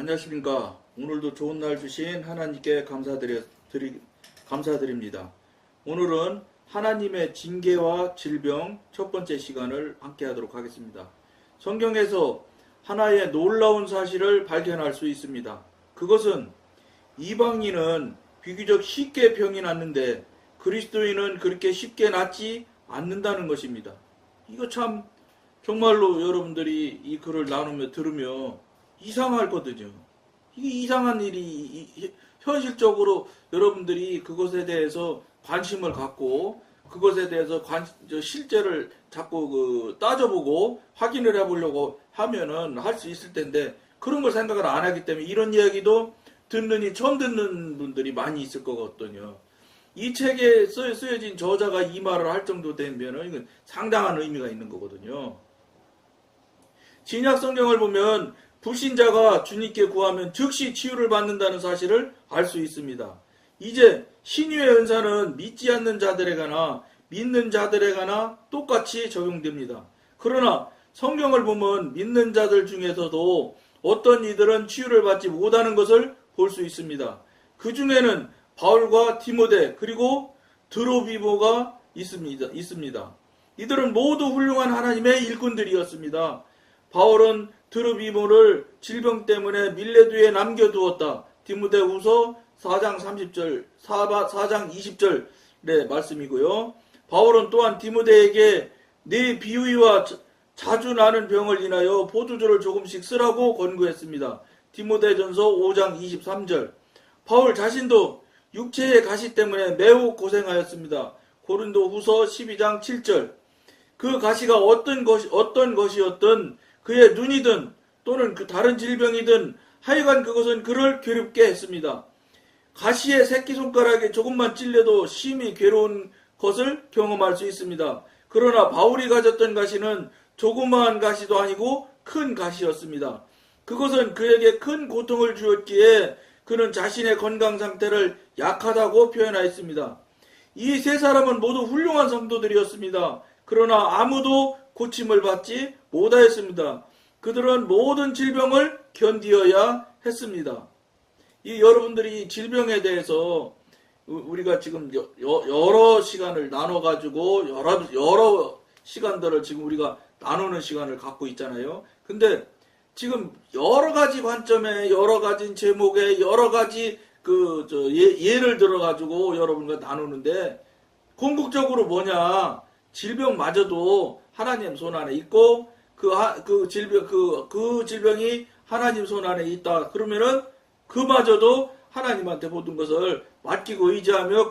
안녕하십니까. 오늘도 좋은 날 주신 하나님께 감사드립니다. 오늘은 하나님의 징계와 질병 첫 번째 시간을 함께 하도록 하겠습니다. 성경에서 하나의 놀라운 사실을 발견할 수 있습니다. 그것은 이방인은 비교적 쉽게 병이 낫는데 그리스도인은 그렇게 쉽게 낫지 않는다는 것입니다. 이거 참 정말로 여러분들이 이 글을 나누며 들으며 이상하거든요. 이게 이상한 일이 현실적으로 여러분들이 그것에 대해서 관심을 갖고 그것에 대해서 실제를 자꾸 따져보고 확인을 해보려고 하면은 할 수 있을 텐데 그런 걸 생각을 안 하기 때문에 이런 이야기도 처음 듣는 분들이 많이 있을 거거든요. 이 책에 쓰여진 저자가 이 말을 할 정도 되면은 이건 상당한 의미가 있는 거거든요. 신약 성경을 보면 불신자가 주님께 구하면 즉시 치유를 받는다는 사실을 알 수 있습니다. 이제 신유의 은사는 믿지 않는 자들에게나 믿는 자들에게나 똑같이 적용됩니다. 그러나 성경을 보면 믿는 자들 중에서도 어떤 이들은 치유를 받지 못하는 것을 볼 수 있습니다. 그 중에는 바울과 디모데 그리고 드로비모가 있습니다. 이들은 모두 훌륭한 하나님의 일꾼들이었습니다. 바울은 드로비모를 질병 때문에 밀레두에 남겨두었다. 디모데후서 4장 30절, 4장 20절의 말씀이고요. 바울은 또한 디모데에게 네 비위와 자주 나는 병을 인하여 포도주를 조금씩 쓰라고 권고했습니다. 디모데전서 5장 23절. 바울 자신도 육체의 가시 때문에 매우 고생하였습니다. 고린도후서 12장 7절. 그 가시가 어떤 것이었든 그의 눈이든 또는 그 다른 질병이든 하여간 그것은 그를 괴롭게 했습니다. 가시의 새끼손가락에 조금만 찔려도 심히 괴로운 것을 경험할 수 있습니다. 그러나 바울이 가졌던 가시는 조그마한 가시도 아니고 큰 가시였습니다. 그것은 그에게 큰 고통을 주었기에 그는 자신의 건강 상태를 약하다고 표현하였습니다. 이 세 사람은 모두 훌륭한 성도들이었습니다. 그러나 아무도 고침을 받지 못하였습니다. 그들은 모든 질병을 견디어야 했습니다. 여러분들이 질병에 대해서 우리가 지금 여러 시간을 나눠가지고 여러 시간들을 지금 우리가 나누는 시간을 갖고 있잖아요. 근데 지금 여러 가지 관점에 여러 가지 제목에 여러 가지 예를 들어가지고 여러분과 나누는데 궁극적으로 뭐냐? 질병마저도 하나님 손 안에 있고 그 질병이 하나님 손 안에 있다. 그러면은 그마저도 하나님한테 모든 것을 맡기고 의지하며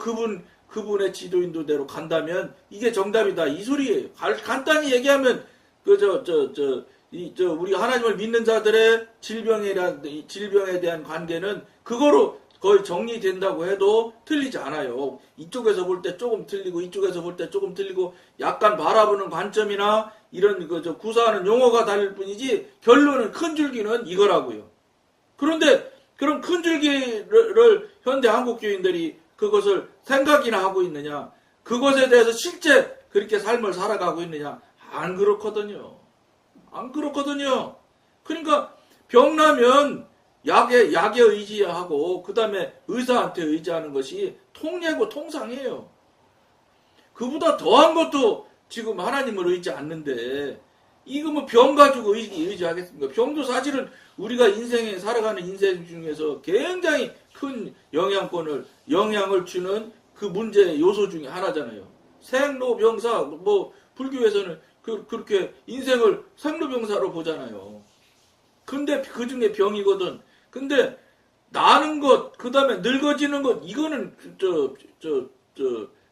그분의 지도인도대로 간다면 이게 정답이다. 이 소리예요. 간단히 얘기하면 우리 하나님을 믿는 자들의 질병에 대한 관계는 그거로 거의 정리된다고 해도 틀리지 않아요. 이쪽에서 볼 때 조금 틀리고 이쪽에서 볼 때 조금 틀리고 약간 바라보는 관점이나 이런 구사하는 용어가 다를 뿐이지 결론은 큰 줄기는 이거라고요. 그런데 그런 큰 줄기를 현대 한국교인들이 그것을 생각이나 하고 있느냐? 그것에 대해서 실제 그렇게 삶을 살아가고 있느냐? 안 그렇거든요. 안 그렇거든요. 그러니까 병나면 약에 의지하고 그 다음에 의사한테 의지하는 것이 통례고 통상이에요. 그보다 더한 것도 지금 하나님을 의지 않는데 이거 뭐 병 가지고 의지하겠습니까? 병도 사실은 우리가 인생에 살아가는 인생 중에서 굉장히 큰 영향을 주는 그 문제 요소 중에 하나잖아요. 생로병사 뭐 불교에서는 그렇게 인생을 생로병사로 보잖아요. 근데 그 중에 병이거든. 근데 나는 것, 그 다음에 늙어지는 것, 이거는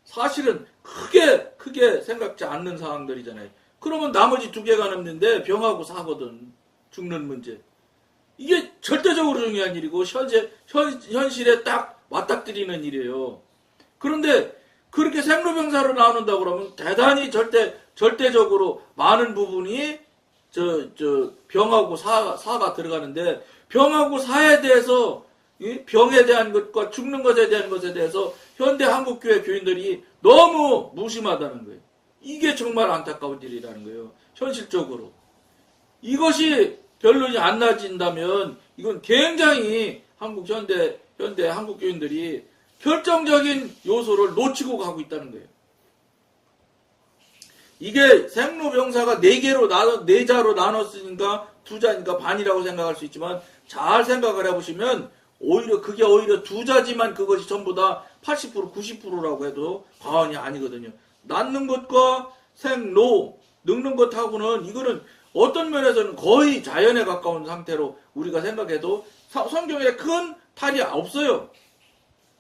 사실은 크게 생각지 않는 상황들이잖아요. 그러면 나머지 두 개가 남는데 병하고 사거든. 죽는 문제. 이게 절대적으로 중요한 일이고 현실에 딱 맞닥뜨리는 일이에요. 그런데 그렇게 생로병사로 나눈다고 그러면 대단히 절대적으로 많은 부분이 병하고 사가 들어가는데 병하고 사에 대해서 병에 대한 것과 죽는 것에 대한 것에 대해서 현대 한국교회 교인들이 너무 무심하다는 거예요. 이게 정말 안타까운 일이라는 거예요. 현실적으로. 이것이 결론이 안 나진다면 이건 굉장히 한국 현대 한국 교인들이 결정적인 요소를 놓치고 가고 있다는 거예요. 이게 생로병사가 4자로 나눴으니까 2자니까 반이라고 생각할 수 있지만 잘 생각을 해보시면 그게 오히려 2자지만 그것이 전부 다 80% 90%라고 해도 과언이 아니거든요. 낳는 것과 늙는 것하고는 이거는 어떤 면에서는 거의 자연에 가까운 상태로 우리가 생각해도 성경에 큰 탈이 없어요.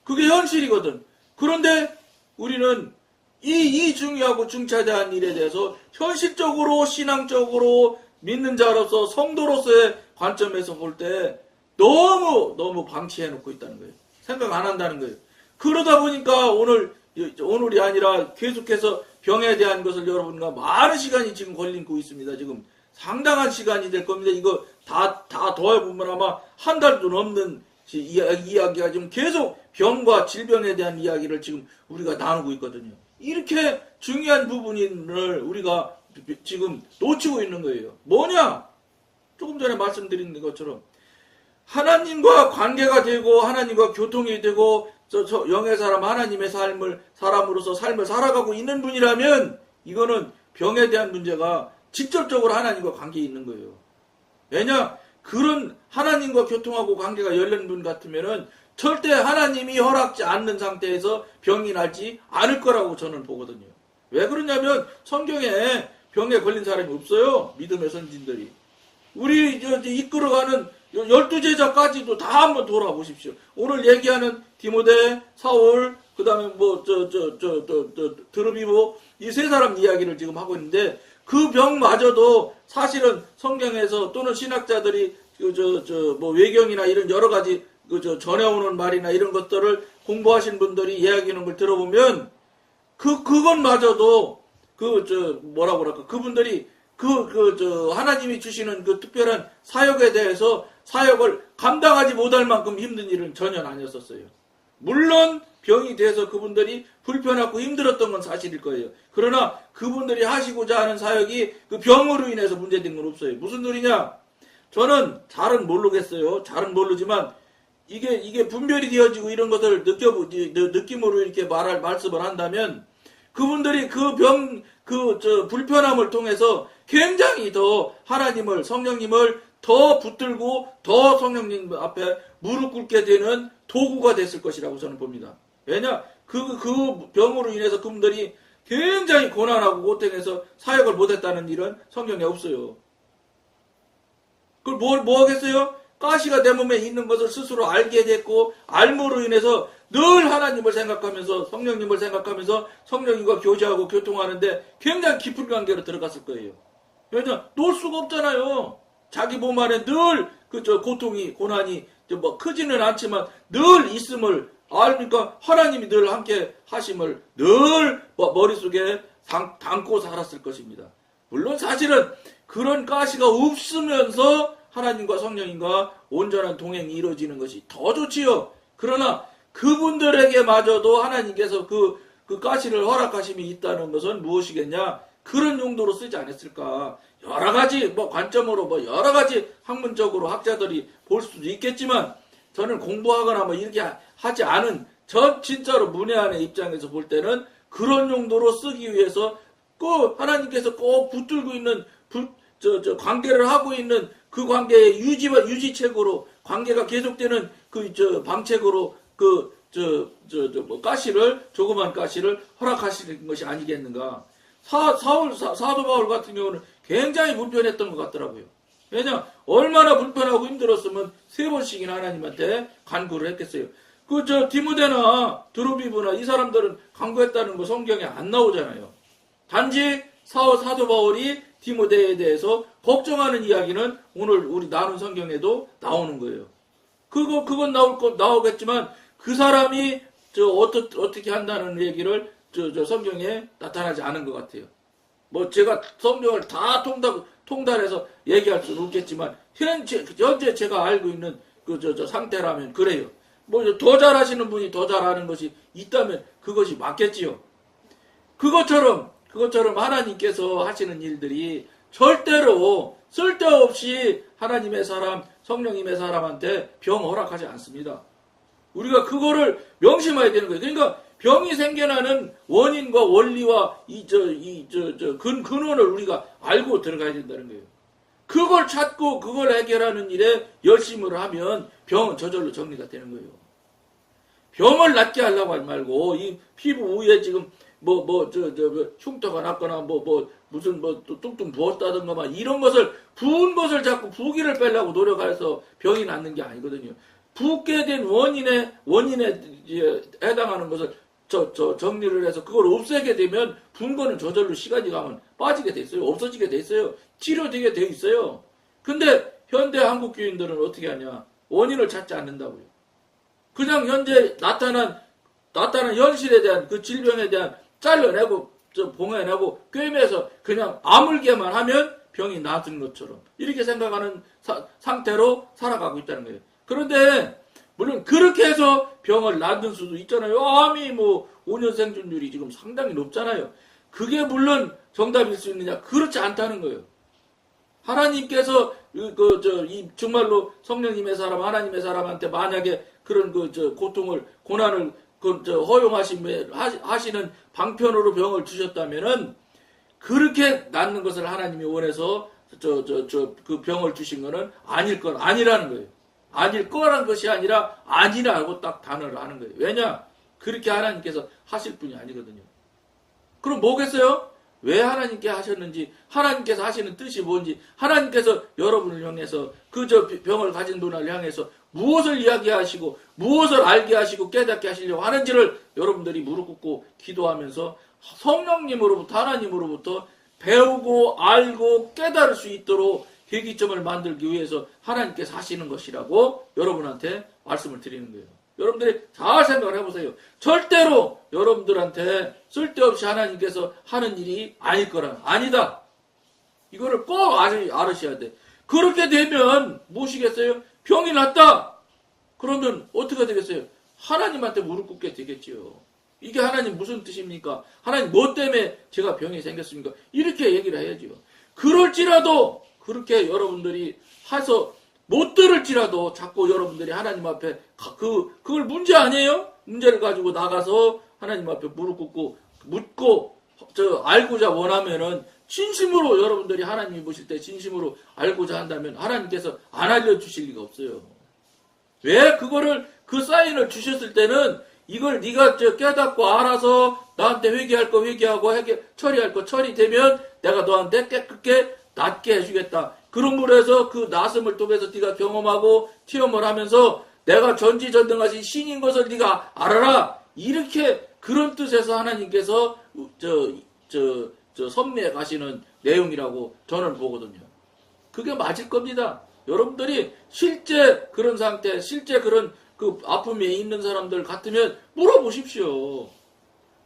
그게 현실이거든. 그런데 우리는 이 중요하고 중차대한 일에 대해서 현실적으로 신앙적으로 믿는 자로서 성도로서의 관점에서 볼 때 너무 방치해놓고 있다는 거예요. 생각 안 한다는 거예요. 그러다 보니까 오늘이 아니라 계속해서 병에 대한 것을 여러분과 많은 시간이 지금 걸리고 있습니다. 지금 상당한 시간이 될 겁니다. 이거 다 더해보면 아마 한 달도 넘는 이야기가 지금 계속 병과 질병에 대한 이야기를 지금 우리가 나누고 있거든요. 이렇게 중요한 부분을 우리가 지금 놓치고 있는 거예요. 뭐냐? 조금 전에 말씀드린 것처럼 하나님과 관계가 되고 하나님과 교통이 되고 영의 사람 하나님의 사람으로서 삶을 살아가고 있는 분이라면 이거는 병에 대한 문제가 직접적으로 하나님과 관계에 있는 거예요. 왜냐? 그런 하나님과 교통하고 관계가 열린 분 같으면은 절대 하나님이 허락지 않는 상태에서 병이 나지 않을 거라고 저는 보거든요. 왜 그러냐면 성경에 병에 걸린 사람이 없어요. 믿음의 선진들이. 우리 이끌어가는 12제자까지도 다 한번 돌아보십시오. 오늘 얘기하는 디모데, 사울, 그 다음에 드루비보 이 세 사람 이야기를 지금 하고 있는데 그 병마저도 사실은 성경에서 또는 신학자들이 외경이나 이런 여러 가지 전해오는 말이나 이런 것들을 공부하신 분들이 이야기하는 걸 들어보면 그것마저도 그분들이 하나님이 주시는 그 특별한 사역에 대해서 사역을 감당하지 못할 만큼 힘든 일은 전혀 아니었었어요. 물론 병이 돼서 그분들이 불편하고 힘들었던 건 사실일 거예요. 그러나 그분들이 하시고자 하는 사역이 그 병으로 인해서 문제된 건 없어요. 무슨 소리냐? 저는 잘은 모르겠어요. 잘은 모르지만 이게 분별이 되어지고 이런 것을 느낌으로 이렇게 말씀을 한다면 그분들이 불편함을 통해서 굉장히 더 하나님을, 성령님을 더 붙들고 더 성령님 앞에 무릎 꿇게 되는 도구가 됐을 것이라고 저는 봅니다. 왜냐? 그 병으로 인해서 그분들이 굉장히 고난하고 고통해서 사역을 못했다는 일은 성경에 없어요. 그걸 뭐 하겠어요? 가시가 내 몸에 있는 것을 스스로 알게 됐고 알므로 인해서 늘 하나님을 생각하면서 성령님을 생각하면서 성령님과 교제하고 교통하는데 굉장히 깊은 관계로 들어갔을 거예요. 왜냐? 놓을 수가 없잖아요. 자기 몸 안에 늘 고통이 고난이 크지는 않지만 늘 있음을 알니까 하나님이 늘 함께 하심을 늘 머릿속에 담고 살았을 것입니다. 물론 사실은 그런 가시가 없으면서 하나님과 성령님과 온전한 동행이 이루어지는 것이 더 좋지요. 그러나 그분들에게마저도 하나님께서 그 가시를 허락하심이 있다는 것은 무엇이겠냐? 그런 용도로 쓰지 않았을까? 여러 가지 관점으로 여러 가지 학문적으로 학자들이 볼 수도 있겠지만 저는 공부하거나 이렇게 하지 않은 진짜로 문외한의 입장에서 볼 때는 그런 용도로 쓰기 위해서 꼭 하나님께서 꼭 붙들고 있는 관계를 하고 있는 그 관계의 유지책으로 관계가 계속되는 방책으로 조그만 가시를 허락하시는 것이 아니겠는가. 사도 바울 같은 경우는 굉장히 불편했던 것 같더라고요. 왜냐? 얼마나 불편하고 힘들었으면 3번씩이나 하나님한테 간구를 했겠어요. 디모데나 드루비브나 이 사람들은 간구했다는 거 성경에 안 나오잖아요. 단지 사도 바울이 디모데에 대해서 걱정하는 이야기는 오늘 우리 나눈 성경에도 나오는 거예요. 그건 나오겠지만 그 사람이 어떻게 한다는 얘기를 성경에 나타나지 않은 것 같아요. 제가 성경을 다 통달해서 얘기할 수는 없겠지만 현재 제가 알고 있는 상태라면 그래요. 더 잘하시는 분이 더 잘하는 것이 있다면 그것이 맞겠지요. 그것처럼 하나님께서 하시는 일들이 절대로 쓸데없이 하나님의 사람, 성령님의 사람한테 병 허락하지 않습니다. 우리가 그거를 명심해야 되는 거예요. 그러니까 병이 생겨나는 원인과 원리와 근원을 우리가 알고 들어가야 된다는 거예요. 그걸 찾고 그걸 해결하는 일에 열심을 하면 병은 저절로 정리가 되는 거예요. 병을 낫게 하려고 하지 말고, 이 피부 위에 지금 흉터가 났거나 무슨 뚱뚱 부었다든가 막 이런 것을, 부은 것을 자꾸 부기를 빼려고 노력해서 병이 낫는 게 아니거든요. 붓게 된 원인에 해당하는 것을 정리를 해서 그걸 없애게 되면 분 거는 저절로 시간이 가면 빠지게 돼 있어요. 없어지게 돼 있어요. 치료되게 돼 있어요. 근데 현대 한국 교인들은 어떻게 하냐? 원인을 찾지 않는다고요. 그냥 현재 나타난 현실에 대한 그 질병에 대한 잘라내고 봉해내고 꿰매서 그냥 아물게만 하면 병이 나아진 것처럼 이렇게 생각하는 상태로 살아가고 있다는 거예요. 그런데 물론 그렇게 해서 병을 낫는 수도 있잖아요. 암이 5년 생존율이 지금 상당히 높잖아요. 그게 물론 정답일 수 있느냐? 그렇지 않다는 거예요. 하나님께서 정말로 성령님의 사람, 하나님의 사람한테 만약에 그런 고통을, 고난을 허용하시는 방편으로 병을 주셨다면은 그렇게 낫는 것을 하나님이 원해서 그 병을 주신 거는 아니라는 거예요. 아닐 거라는 것이 아니라 아니라고 딱 단어를 하는 거예요. 왜냐? 그렇게 하나님께서 하실 분이 아니거든요. 그럼 뭐겠어요? 왜 하나님께 하셨는지, 하나님께서 하시는 뜻이 뭔지, 하나님께서 여러분을 향해서 병을 가진 분을 향해서 무엇을 이야기하시고 무엇을 알게 하시고 깨닫게 하시려고 하는지를 여러분들이 무릎 꿇고 기도하면서 성령님으로부터, 하나님으로부터 배우고 알고 깨달을 수 있도록 계기점을 만들기 위해서 하나님께서 하시는 것이라고 여러분한테 말씀을 드리는 거예요. 여러분들이 잘 생각을 해보세요. 절대로 여러분들한테 쓸데없이 하나님께서 하는 일이 아닐 거라. 아니다. 이거를 꼭 알으셔야 돼. 그렇게 되면 무엇이겠어요? 병이 났다. 그러면 어떻게 되겠어요? 하나님한테 무릎 꿇게 되겠지요. 이게 하나님 무슨 뜻입니까? 하나님 뭐 때문에 제가 병이 생겼습니까? 이렇게 얘기를 해야죠. 그럴지라도 그렇게 여러분들이 해서 못 들을지라도 자꾸 여러분들이 하나님 앞에 그걸 문제 아니에요? 문제를 가지고 나가서 하나님 앞에 무릎 꿇고 묻고 알고자 원하면은 진심으로 여러분들이 하나님이 보실 때 진심으로 알고자 한다면 하나님께서 안 알려주실 리가 없어요. 왜 그거를 그 사인을 주셨을 때는 이걸 네가 깨닫고 알아서 나한테 회개할 거 회개하고 처리할 거 처리되면 내가 너한테 깨끗게 낫게 해주겠다. 그런 해서 그 나슴을 통해서 네가 경험하고 체험을 하면서 내가 전지전능하신 신인 것을 네가 알아라. 이렇게 그런 뜻에서 하나님께서 섭리해 가시는 내용이라고 저는 보거든요. 그게 맞을 겁니다. 여러분들이 실제 그런 상태, 실제 그런 그 아픔에 있는 사람들 같으면 물어보십시오.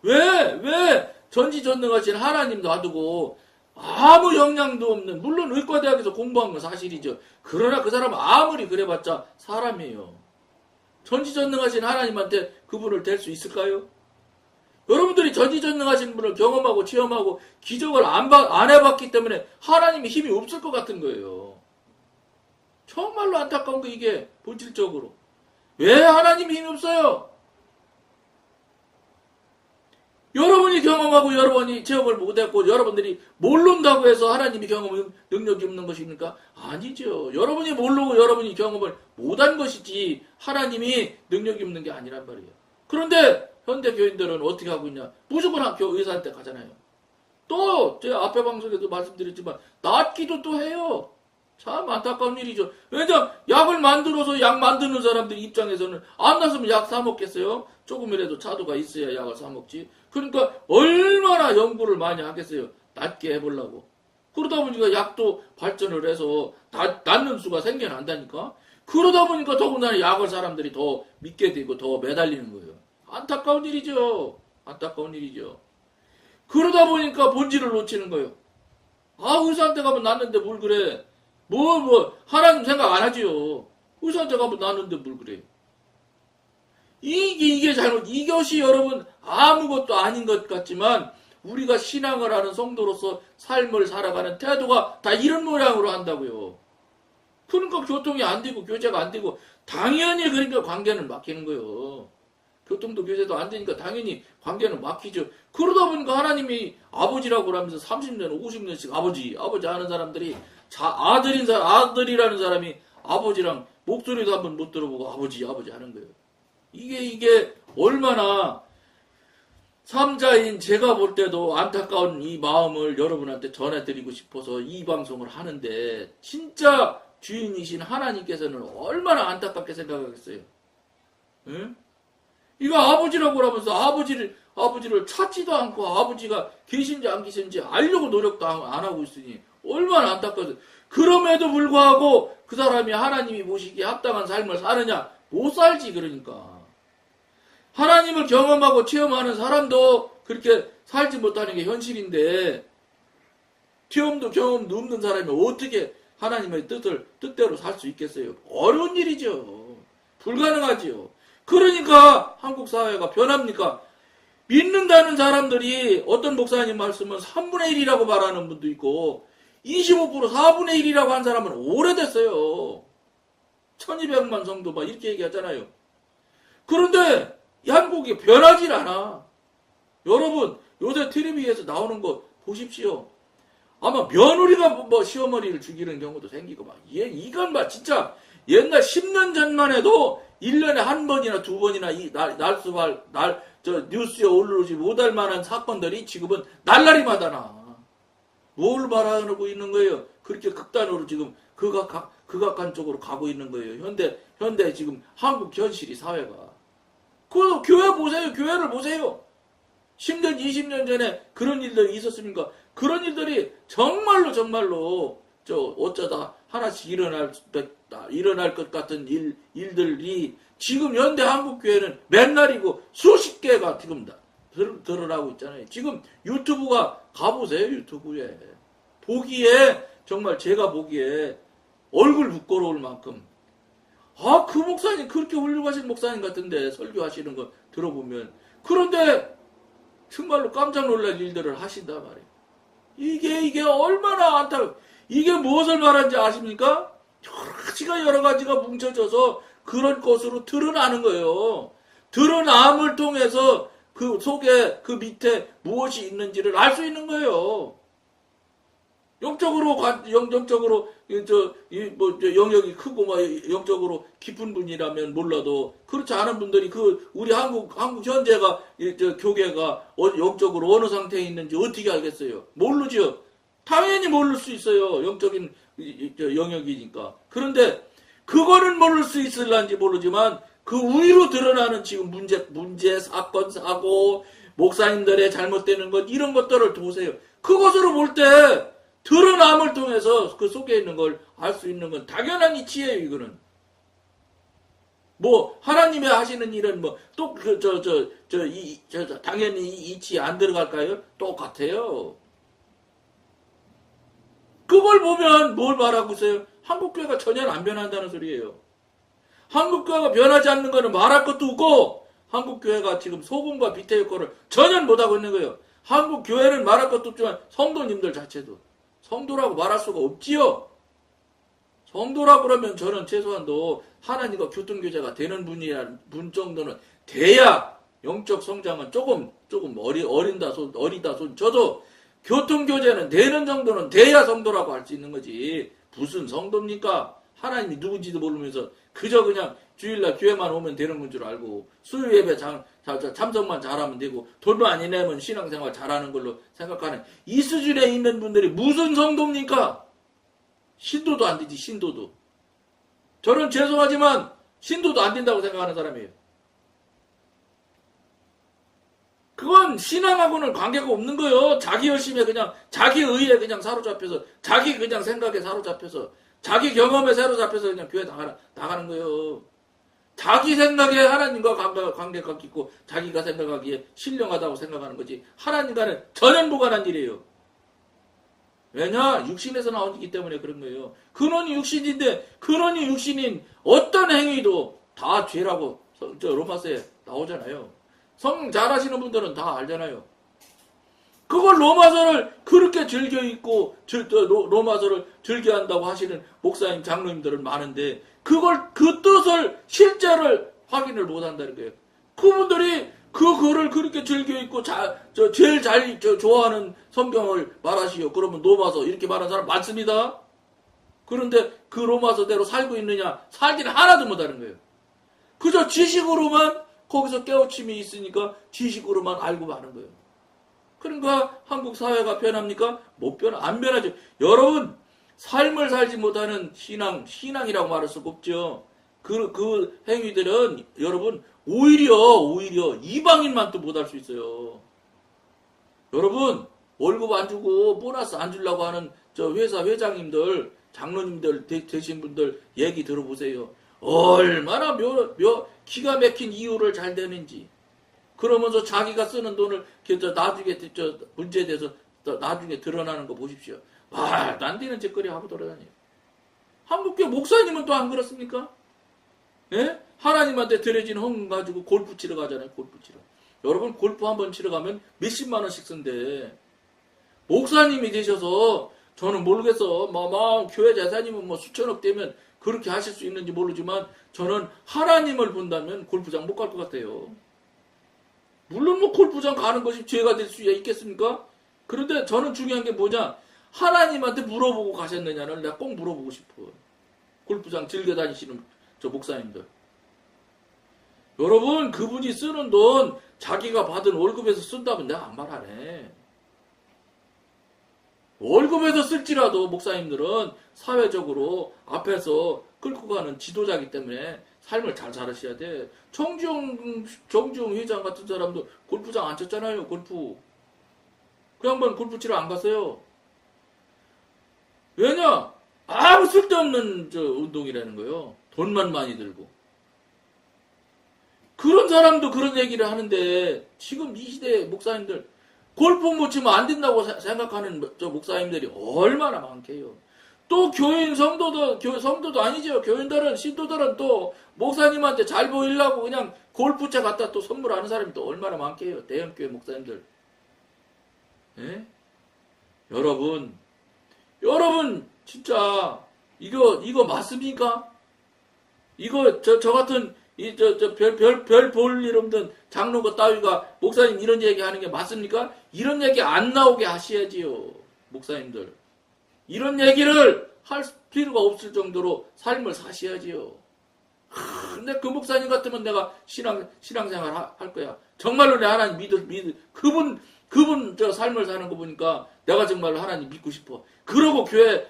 왜 전지전능하신 하나님 놔두고 아무 영향도 없는, 물론 의과대학에서 공부한 건 사실이죠. 그러나 그 사람은 아무리 그래봤자 사람이에요. 전지전능하신 하나님한테 그분을 댈 수 있을까요? 여러분들이 전지전능하신 분을 경험하고 체험하고 기적을 안 해봤기 때문에 하나님의 힘이 없을 것 같은 거예요. 정말로 안타까운 거 이게 본질적으로. 왜 하나님의 힘이 없어요? 여러분이 경험하고 여러분이 체험을 못했고 여러분들이 모른다고 해서 하나님이 경험 능력이 없는 것입니까? 아니죠. 여러분이 모르고 여러분이 경험을 못한 것이지 하나님이 능력이 없는 게 아니란 말이에요. 그런데 현대 교인들은 어떻게 하고 있냐? 무조건 학교 의사한테 가잖아요. 또 제가 앞에 방송에도 말씀드렸지만 낫기도 또 해요. 참 안타까운 일이죠. 왜냐면 약을 만들어서 약 만드는 사람들 입장에서는 안 났으면 약 사 먹겠어요? 조금이라도 차도가 있어야 약을 사 먹지. 그러니까 얼마나 연구를 많이 하겠어요. 낫게 해보려고. 그러다 보니까 약도 발전을 해서 낫는 수가 생겨난다니까. 그러다 보니까 더군다나 약을 사람들이 더 믿게 되고 더 매달리는 거예요. 안타까운 일이죠. 안타까운 일이죠. 그러다 보니까 본질을 놓치는 거예요. 아, 의사한테 가면 낫는데 뭘 그래. 하나님 생각 안 하지요. 의사한테 가면 낫는데 뭘 그래. 이게 잘못, 이것이 여러분 아무것도 아닌 것 같지만 우리가 신앙을 하는 성도로서 삶을 살아가는 태도가 다 이런 모양으로 한다고요. 그러니까 교통이 안 되고 교제가 안 되고 당연히 그러니까 관계는 막히는 거예요. 교통도 교제도 안 되니까 당연히 관계는 막히죠. 그러다 보니까 하나님이 아버지라고 하면서 30년, 50년씩 아버지 하는 사람들이 아들이라는 사람이 아버지랑 목소리도 한번 못 들어보고 아버지 하는 거예요. 이게 얼마나 삼자인 제가 볼 때도 안타까운 이 마음을 여러분한테 전해드리고 싶어서 이 방송을 하는데 진짜 주인이신 하나님께서는 얼마나 안타깝게 생각하겠어요. 응? 이거 아버지라고 하면서 아버지를 찾지도 않고 아버지가 계신지 안 계신지 알려고 노력도 안 하고 있으니 얼마나 안타까워요. 그럼에도 불구하고 그 사람이 하나님이 보시기에 합당한 삶을 사느냐? 못 살지. 그러니까 하나님을 경험하고 체험하는 사람도 그렇게 살지 못하는 게 현실인데 체험도 경험도 없는 사람이 어떻게 하나님의 뜻대로 살 수 있겠어요? 어려운 일이죠. 불가능하지요. 그러니까 한국 사회가 변합니까? 믿는다는 사람들이 어떤 목사님 말씀은 3분의 1이라고 말하는 분도 있고 25% 4분의 1이라고 한 사람은 오래됐어요. 1200만 성도 막 이렇게 얘기하잖아요. 그런데 이 한국이 변하질 않아. 여러분 요새 텔레비에서 나오는 거 보십시오. 아마 며느리가 뭐 시어머니를 죽이는 경우도 생기고 막 이건 막 진짜 옛날 10년 전만 해도 1년에 한 번이나 두 번이나 뉴스에 올라오지 못할 만한 사건들이 지금은 날라리마다 나. 뭘 말하고 있는 거예요? 그렇게 극단으로 지금 극악한 쪽으로 가고 있는 거예요. 현대 지금 한국 현실이 사회가. 그 교회 보세요. 교회를 보세요. 10년, 20년 전에 그런 일들이 있었습니까? 그런 일들이 정말로 어쩌다 하나씩 일어날 것 같은 일들이 지금 현대 한국 교회는 맨날이고 수십 개가 지금 드러나고 있잖아요. 지금 유튜브가 가보세요. 유튜브에 보기에 정말 제가 보기에 얼굴 부끄러울 만큼 그 목사님 그렇게 훌륭하신 목사님 같은데 설교하시는 거 들어보면 그런데 정말로 깜짝 놀랄 일들을 하신단 말이에요. 이게 얼마나 이게 무엇을 말하는지 아십니까? 여러 가지가 뭉쳐져서 그런 것으로 드러나는 거예요. 드러남을 통해서 그 속에 그 밑에 무엇이 있는지를 알 수 있는 거예요. 영적으로 영역이 크고 영적으로 깊은 분이라면 몰라도 그렇지 않은 분들이 우리 한국 현재가 교계가 영적으로 어느 상태에 있는지 어떻게 알겠어요? 모르죠. 당연히 모를 수 있어요. 영적인 영역이니까. 그런데 그거는 모를 수 있을런지 모르지만 그 위로 드러나는 지금 문제, 사건, 사고, 목사님들의 잘못되는 것 이런 것들을 보세요. 그것으로 볼 때 드러남을 통해서 그 속에 있는 걸 알 수 있는 건 당연한 이치예요. 이거는 하나님이 하시는 일은 당연히 이치 안 들어갈까요? 똑같아요. 그걸 보면 뭘 말하고 있어요? 한국교회가 전혀 안 변한다는 소리예요. 한국교회가 변하지 않는 거는 말할 것도 없고 한국교회가 지금 소금과 빛의 역할을 전혀 못하고 있는 거예요. 한국교회는 말할 것도 없지만 성도님들 자체도 성도라고 말할 수가 없지요. 성도라고 그러면 저는 최소한도 하나님과 교통교제가 되는 분 정도는 돼야 영적 성장은 조금 어리다 손 저도 교통교제는 되는 정도는 돼야 성도라고 할 수 있는 거지. 무슨 성도입니까? 하나님이 누군지도 모르면서 그저 그냥 주일날 교회만 오면 되는 건 줄 알고 수요 예배 참석만 잘하면 되고 돈 많이 내면 신앙생활 잘하는 걸로 생각하는 이 수준에 있는 분들이 무슨 성도입니까? 신도도 안 되지. 신도도. 저는 죄송하지만 신도도 안 된다고 생각하는 사람이에요. 그건 신앙하고는 관계가 없는 거예요. 자기 열심에 그냥 자기 의에 그냥 사로잡혀서 자기 그냥 생각에 사로잡혀서 자기 경험에 사로잡혀서 그냥 교회 나가는 거예요. 자기 생각에 하나님과 관계가 깊고 자기가 생각하기에 신령하다고 생각하는 거지 하나님과는 전혀 무관한 일이에요. 왜냐? 육신에서 나오기 때문에 그런 거예요. 근원이 육신인데 근원이 육신인 어떤 행위도 다 죄라고 로마서에 나오잖아요. 성경 잘하시는 분들은 다 알잖아요. 그걸 로마서를 그렇게 즐겨 읽고 로마서를 즐겨한다고 하시는 목사님 장로님들은 많은데 그걸 그 뜻을 실제를 확인을 못한다는 거예요. 그분들이 그 글을 그렇게 즐겨 읽고 제일 잘 좋아하는 성경을 말하시오. 그러면 로마서 이렇게 말하는 사람 많습니다. 그런데 그 로마서대로 살고 있느냐? 살기는 하나도 못하는 거예요. 그저 지식으로만 거기서 깨우침이 있으니까 지식으로만 알고 마는 거예요. 그러니까 한국 사회가 변합니까? 못 안 변하죠. 여러분, 삶을 살지 못하는 신앙이라고 말할 수가 없죠. 그 행위들은 여러분 오히려 이방인만 또 못할 수 있어요. 여러분, 월급 안 주고 보너스 안 주려고 하는 저 회사 회장님들, 장로님들 되신 분들 얘기 들어보세요. 얼마나 기가 막힌 이유를 잘 대는지. 그러면서 자기가 쓰는 돈을 나중에 문제돼서 나중에 드러나는 거 보십시오. 말도 안 되는 짓거리 하고 돌아다녀요. 한국교 목사님은 또 안 그렇습니까? 예? 하나님한테 드려진 헌금 가지고 골프 치러 가잖아요. 골프 치러. 여러분 골프 한번 치러 가면 몇십만 원씩 쓴대. 목사님이 되셔서 저는 모르겠어. 교회 재산이면 수천억 되면 그렇게 하실 수 있는지 모르지만 저는 하나님을 본다면 골프장 못 갈 것 같아요. 물론 골프장 가는 것이 죄가 될 수 있겠습니까? 그런데 저는 중요한 게 뭐냐? 하나님한테 물어보고 가셨느냐를 내가 꼭 물어보고 싶어요. 골프장 즐겨 다니시는 저 목사님들. 여러분, 그분이 쓰는 돈 자기가 받은 월급에서 쓴다면 내가 아무 말 안 해. 월급에서 쓸지라도 목사님들은 사회적으로 앞에서 끌고 가는 지도자이기 때문에 삶을 잘 살으셔야 돼. 정주영 회장 같은 사람도 골프장 안 쳤잖아요. 골프. 그 양반 골프 치러 안 갔어요. 왜냐? 아무 쓸데없는 운동이라는 거예요. 돈만 많이 들고. 그런 사람도 그런 얘기를 하는데 지금 이 시대의 목사님들 골프 못 치면 안 된다고 생각하는 저 목사님들이 얼마나 많게요. 또 교인 성도도 아니죠. 교인들은 신도들은 또 목사님한테 잘 보이려고 그냥 골프채 갖다 또 선물하는 사람이 또 얼마나 많게요. 대형교회 목사님들. 예? 여러분 진짜 이거 맞습니까? 이거 저 같은 별 볼 일 없는 장로가 따위가 목사님 이런 얘기 하는 게 맞습니까? 이런 얘기 안 나오게 하셔야지요. 목사님들. 이런 얘기를 할 필요가 없을 정도로 삶을 사셔야지요. 근데 그 목사님 같으면 내가 신앙생활 할 거야. 정말로 내 하나님 그분 저 삶을 사는 거 보니까 내가 정말로 하나님 믿고 싶어. 그러고 교회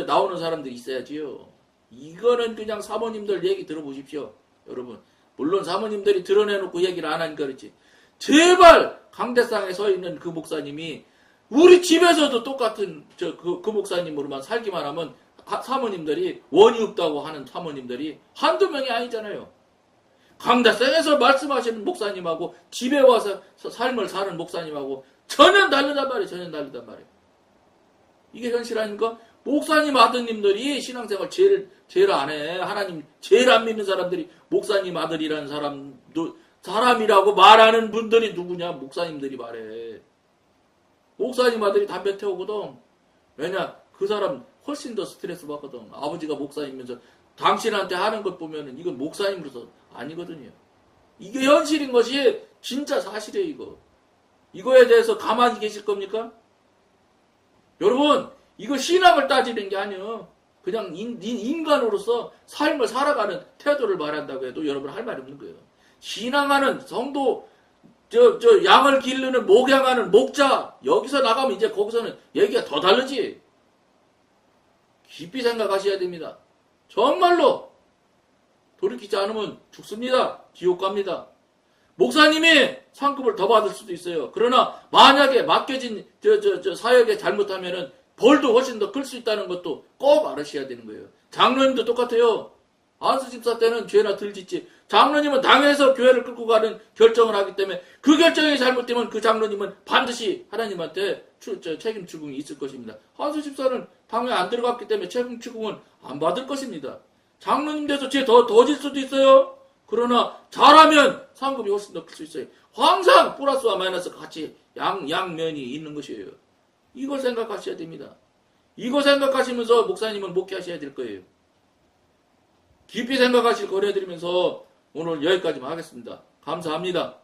나오는 사람들이 있어야지요. 이거는 그냥 사모님들 얘기 들어보십시오. 여러분, 물론 사모님들이 드러내놓고 얘기를 안 하니까 그렇지. 제발 강대상에 서 있는 그 목사님이 우리 집에서도 똑같은 그 목사님으로만 살기만 하면 사모님들이 원이 없다고 하는 사모님들이 한두 명이 아니잖아요. 강대상에서 말씀하시는 목사님하고 집에 와서 삶을 사는 목사님하고 전혀 다르단 말이에요. 이게 현실 아닙니까? 목사님 아드님들이 신앙생활 제일 안 해. 하나님 제일 안 믿는 사람들이 목사님 아들이라는 사람이라고 말하는 분들이 누구냐? 목사님들이 말해. 목사님 아들이 담배 태우거든. 왜냐? 그 사람 훨씬 더 스트레스 받거든. 아버지가 목사이면서 당신한테 하는 것 보면은 이건 목사님으로서 아니거든요. 이게 현실인 것이 진짜 사실이에요, 이거. 이거에 대해서 가만히 계실 겁니까? 여러분, 이거 신앙을 따지는 게 아니에요. 그냥 인간으로서 삶을 살아가는 태도를 말한다고 해도 여러분 할 말이 없는 거예요. 신앙하는 성도, 양을 기르는 목양하는 목자, 여기서 나가면 이제 거기서는 얘기가 더 다르지. 깊이 생각하셔야 됩니다. 정말로 돌이키지 않으면 죽습니다. 지옥 갑니다. 목사님이 상급을 더 받을 수도 있어요. 그러나 만약에 맡겨진 사역에 잘못하면은 벌도 훨씬 더 클 수 있다는 것도 꼭 알으셔야 되는 거예요. 장로님도 똑같아요. 안수 집사 때는 죄나 덜 짓지. 장로님은 당에서 교회를 끌고 가는 결정을 하기 때문에 그 결정이 잘못되면 그 장로님은 반드시 하나님한테 책임 추궁이 있을 것입니다. 안수 집사는 당에 안 들어갔기 때문에 책임 추궁은 안 받을 것입니다. 장로님 돼서 죄 더 질 수도 있어요. 그러나 잘하면 상급이 훨씬 더 클 수 있어요. 항상 플러스와 마이너스 같이 양면이 있는 것이에요. 이걸 생각하셔야 됩니다. 이거 생각하시면서 목사님은 목회하셔야 될 거예요. 깊이 생각하실 거려드리면서 오늘 여기까지만 하겠습니다. 감사합니다.